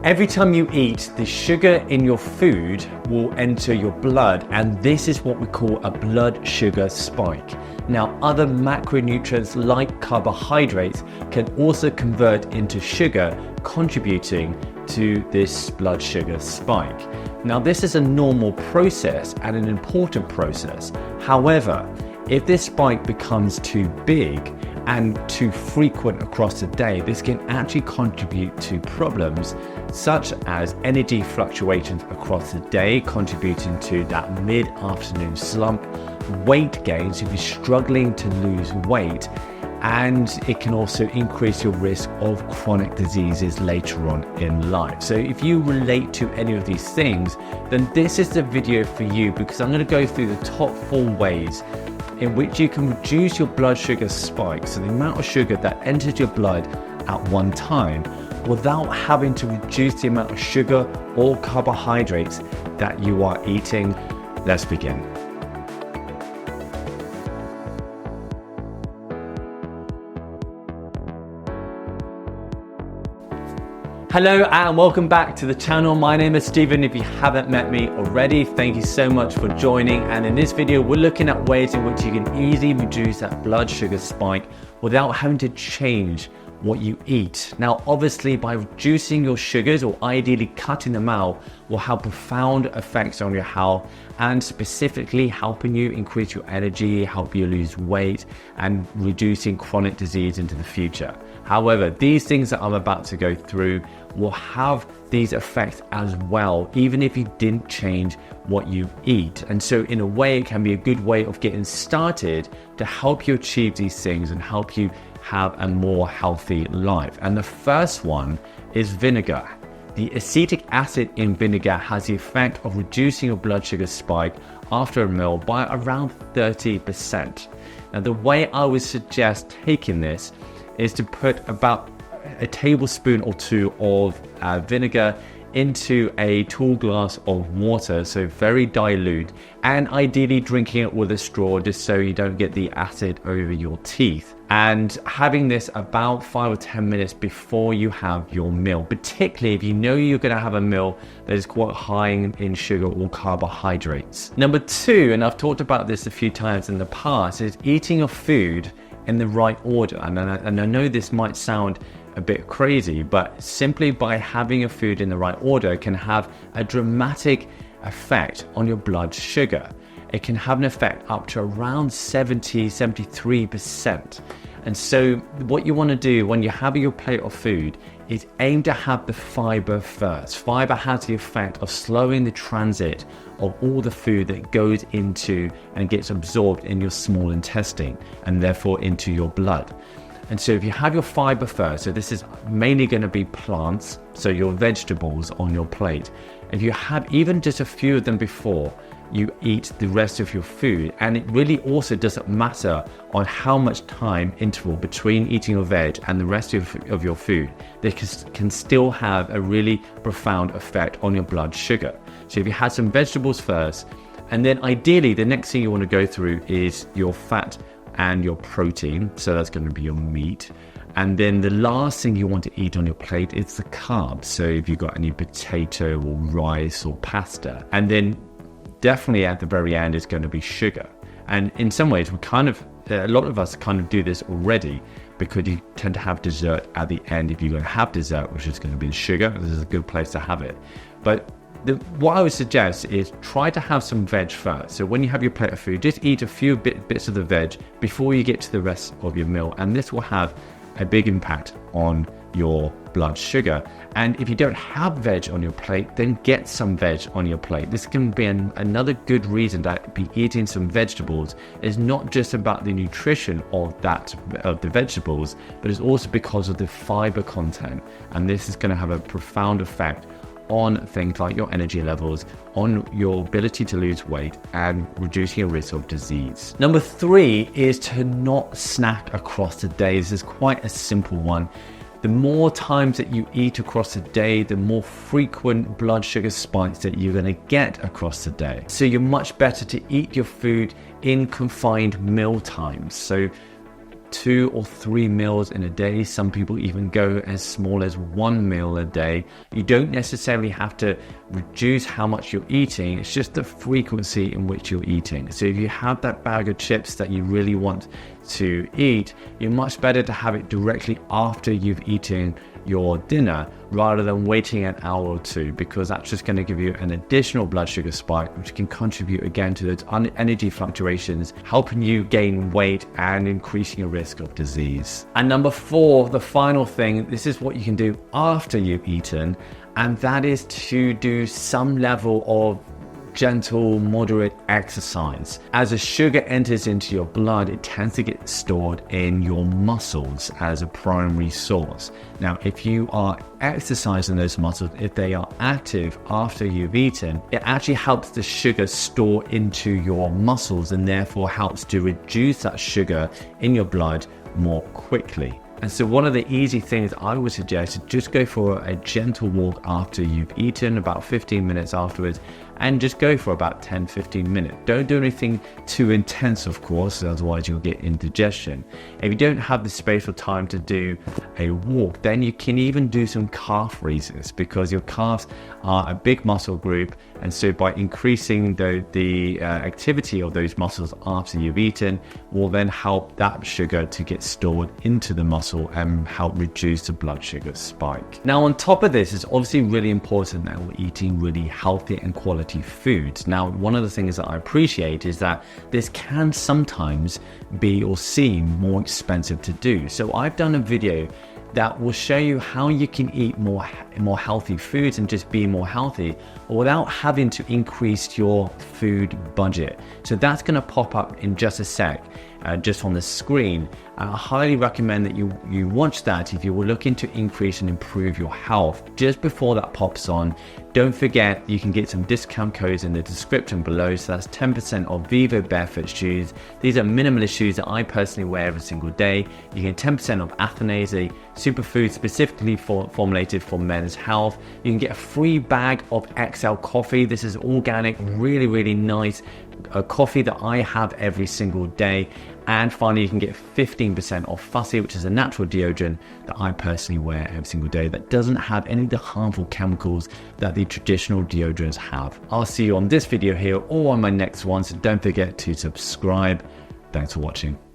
Every time you eat, the sugar in your food will enter your blood, and this is what we call a blood sugar spike. Now, other macronutrients like carbohydrates can also convert into sugar, contributing to this blood sugar spike. Now, this is a normal process and an important process. However, if this spike becomes too big and too frequent across the day, this can actually contribute to problems such as energy fluctuations across the day, contributing to that mid-afternoon slump, weight gain, so if you're struggling to lose weight, and it can also increase your risk of chronic diseases later on in life. So if you relate to any of these things, then this is the video for you, because I'm going to go through the top 4 ways in which you can reduce your blood sugar spike, so the amount of sugar that enters your blood at one time, without having to reduce the amount of sugar or carbohydrates that you are eating. Let's begin. Hello and welcome back to the channel. My name is Steven. If you haven't met me already, thank you so much for joining. And in this video, we're looking at ways in which you can easily reduce that blood sugar spike without having to change what you eat. Now, obviously, by reducing your sugars or ideally cutting them out will have profound effects on your health, and specifically helping you increase your energy, help you lose weight, and reducing chronic disease into the future. However, these things that I'm about to go through will have these effects as well, even if you didn't change what you eat. And so in a way, it can be a good way of getting started to help you achieve these things and help you have a more healthy life. And the first one is vinegar. The acetic acid in vinegar has the effect of reducing your blood sugar spike after a meal by around 30%. Now, the way I would suggest taking this is to put about a tablespoon or 2 of vinegar into a tall glass of water, so very dilute, and ideally drinking it with a straw just so you don't get the acid over your teeth. And having this about 5 or 10 minutes before you have your meal, particularly if you know you're going to have a meal that is quite high in sugar or carbohydrates. Number 2, and I've talked about this a few times in the past, is eating your food in the right order. And I know this might sound a bit crazy, but simply by having your food in the right order can have a dramatic effect on your blood sugar. It can have an effect up to around 73%. And so what you want to do when you're having your plate of food is aim to have the fiber first. Fiber has the effect of slowing the transit of all the food that goes into and gets absorbed in your small intestine and therefore into your blood. And so if you have your fiber first, so this is mainly going to be plants, so your vegetables on your plate. If you have even just a few of them before you eat the rest of your food, and it really also doesn't matter on how much time interval between eating your veg and the rest of your food, they can still have a really profound effect on your blood sugar. So if you had some vegetables first, and then ideally the next thing you want to go through is your fat and your protein, so that's going to be your meat. And then the last thing you want to eat on your plate is the carbs, so if you've got any potato or rice or pasta. And then definitely at the very end is going to be sugar. And in some ways, a lot of us kind of do this already, because you tend to have dessert at the end. If you're going to have dessert, which is going to be sugar, this is a good place to have it. But what I would suggest is try to have some veg first. So when you have your plate of food, just eat a few bits of the veg before you get to the rest of your meal. And this will have a big impact on your blood sugar. And if you don't have veg on your plate, then get some veg on your plate. This can be another good reason to be eating some vegetables. It's not just about the nutrition of the vegetables, but it's also because of the fiber content. And this is going to have a profound effect on things like your energy levels, on your ability to lose weight, and reducing your risk of disease. Number 3 is to not snack across the day. This is quite a simple one. The more times that you eat across the day, the more frequent blood sugar spikes that you're going to get across the day. So you're much better to eat your food in confined meal times. So 2 or 3 meals in a day. Some people even go as small as 1 meal a day. You don't necessarily have to reduce how much you're eating. It's just the frequency in which you're eating. So if you have that bag of chips that you really want to eat, you're much better to have it directly after you've eaten your dinner rather than waiting an hour or two, because that's just going to give you an additional blood sugar spike, which can contribute again to those energy fluctuations, helping you gain weight and increasing your risk of disease. And number 4, the final thing, this is what you can do after you've eaten, and that is to do some level of gentle, moderate exercise. As the sugar enters into your blood, it tends to get stored in your muscles as a primary source. Now, if you are exercising those muscles, if they are active after you've eaten, it actually helps the sugar store into your muscles and therefore helps to reduce that sugar in your blood more quickly. And so one of the easy things I would suggest is just go for a gentle walk after you've eaten, about 15 minutes afterwards, and just go for about 10-15 minutes. Don't do anything too intense, of course, otherwise you'll get indigestion. If you don't have the space or time to do a walk, then you can even do some calf raises, because your calves are a big muscle group, and so by increasing the activity of those muscles after you've eaten will then help that sugar to get stored into the muscle and help reduce the blood sugar spike. Now, on top of this, it's obviously really important that we're eating really healthy and quality foods. Now, one of the things that I appreciate is that this can sometimes be or seem more expensive to do. So I've done a video that will show you how you can eat more healthy foods and just be more healthy without having to increase your food budget. So that's going to pop up in just a sec, just on the screen. I highly recommend that you watch that if you were looking to increase and improve your health. Just before that pops on, don't forget you can get some discount codes in the description below. So that's 10% off Vivo barefoot shoes. These are minimalist shoes that I personally wear every single day. You get 10% off Athanase, a superfood specifically formulated for men's health. You can get a free bag of XL coffee. This is organic, really, really nice coffee that I have every single day. And finally, you can get 15% off Fussy, which is a natural deodorant that I personally wear every single day that doesn't have any of the harmful chemicals that the traditional deodorants have. I'll see you on this video here or on my next one, so don't forget to subscribe. Thanks for watching.